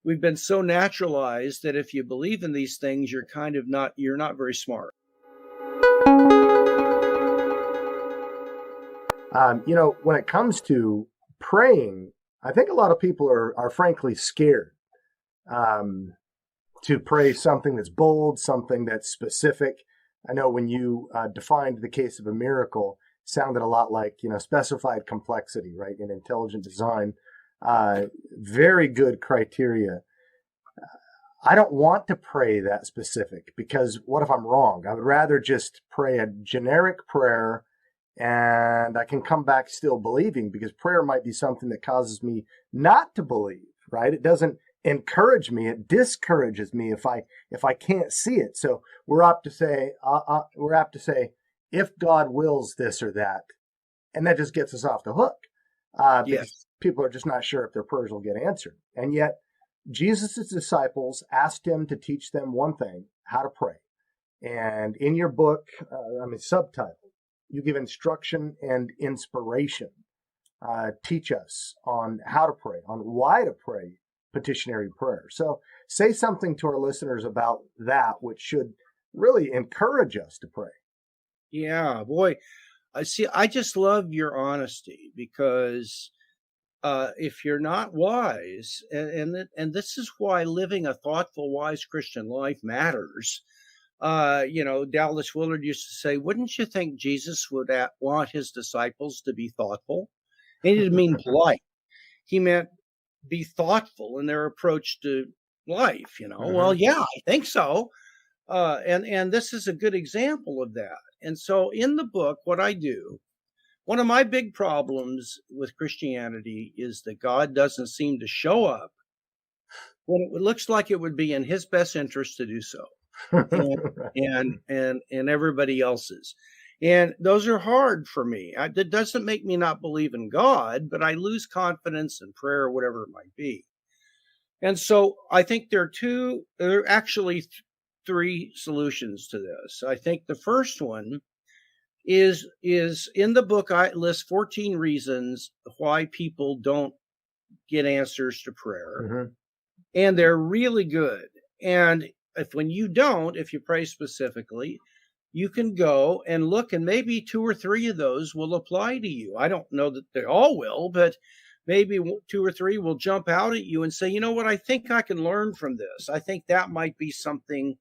we've been so naturalized that if you believe in these things, you're not very smart. When it comes to praying, I think a lot of people are frankly scared to pray something that's bold, something that's specific. I know when you defined the case of a miracle, it sounded a lot like, specified complexity, right? In intelligent design, very good criteria. I don't want to pray that specific because what if I'm wrong? I would rather just pray a generic prayer and I can come back still believing, because prayer might be something that causes me not to believe, right? It doesn't encourage me. It discourages me if I can't see it. So we're apt to say, if God wills this or that, and that just gets us off the hook. Because people are just not sure if their prayers will get answered. And yet Jesus' disciples asked him to teach them one thing: how to pray. And in your book, subtitle, you give instruction and inspiration. Teach us on how to pray, on why to pray petitionary prayer. So say something to our listeners about that, which should really encourage us to pray. Yeah, boy. I just love your honesty, because if you're not wise, and this is why living a thoughtful, wise Christian life matters. Dallas Willard used to say, wouldn't you think Jesus would want his disciples to be thoughtful? He didn't mean polite. He meant be thoughtful in their approach to life, Mm-hmm. Well, yeah, I think so. And this is a good example of that. And so in the book, what I do, one of my big problems with Christianity is that God doesn't seem to show up when it looks like it would be in his best interest to do so. and everybody else's. And those are hard for me. That doesn't make me not believe in God, but I lose confidence in prayer or whatever it might be. And so I think there are actually three solutions to this. I think the first one is in the book. I list 14 reasons why people don't get answers to prayer. Mm-hmm. And they're really good. And if you pray specifically, you can go and look, and maybe 2 or 3 of those will apply to you. I don't know that they all will, but maybe 2 or 3 will jump out at you and say, you know what, I think I can learn from this. I think that might be something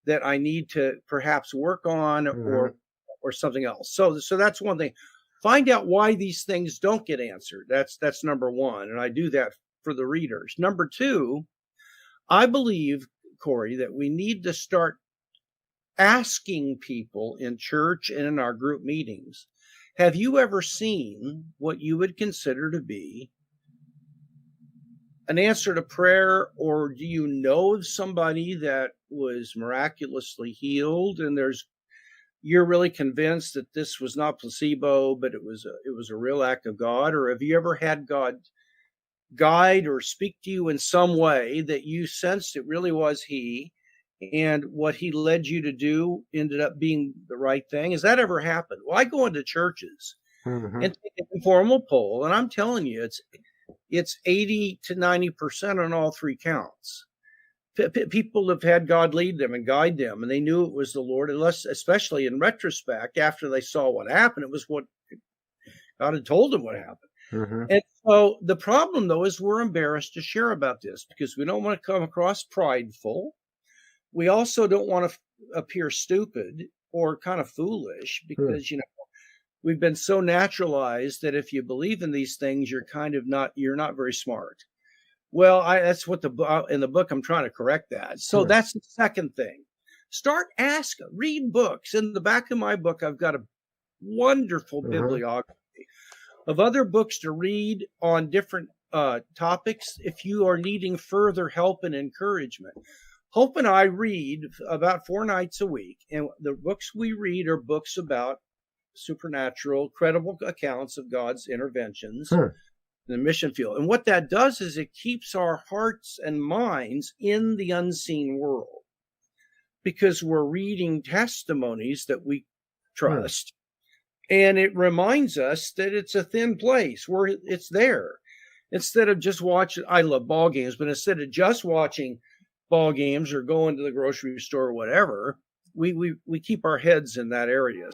that I need to perhaps work on, mm-hmm. or something else. So that's one thing. Find out why these things don't get answered. That's number one. And I do that for the readers. Number 2, I believe, Corey, that we need to start asking people in church and in our group meetings, have you ever seen what you would consider to be an answer to prayer? Or do you know of somebody that was miraculously healed and you're really convinced that this was not placebo, but it was a real act of God? Or have you ever had God guide or speak to you in some way that you sensed it really was he, and what he led you to do ended up being the right thing? Has that ever happened? Well, I go into churches, mm-hmm. and take an informal poll, and I'm telling you, it's 80 to 90% on all 3 counts. People have had God lead them and guide them, and they knew it was the Lord, especially in retrospect, after they saw what happened. It was what God had told them what happened. Mm-hmm. And so the problem, though, is we're embarrassed to share about this because we don't want to come across prideful. We also don't want to appear stupid or kind of foolish because, we've been so naturalized that if you believe in these things, you're not very smart. Well, that's what in the book, I'm trying to correct that. So that's the second thing. Start asking, read books. In the back of my book, I've got a wonderful bibliography of other books to read on different topics if you are needing further help and encouragement. Hope and I read about 4 nights a week, and the books we read are books about supernatural, credible accounts of God's interventions in the mission field. And what that does is it keeps our hearts and minds in the unseen world, because we're reading testimonies that we trust. And it reminds us that it's a thin place where it's there. instead of just watching, I love ball games, but instead of just watching ball games or going to the grocery store or whatever, we keep our heads in that area.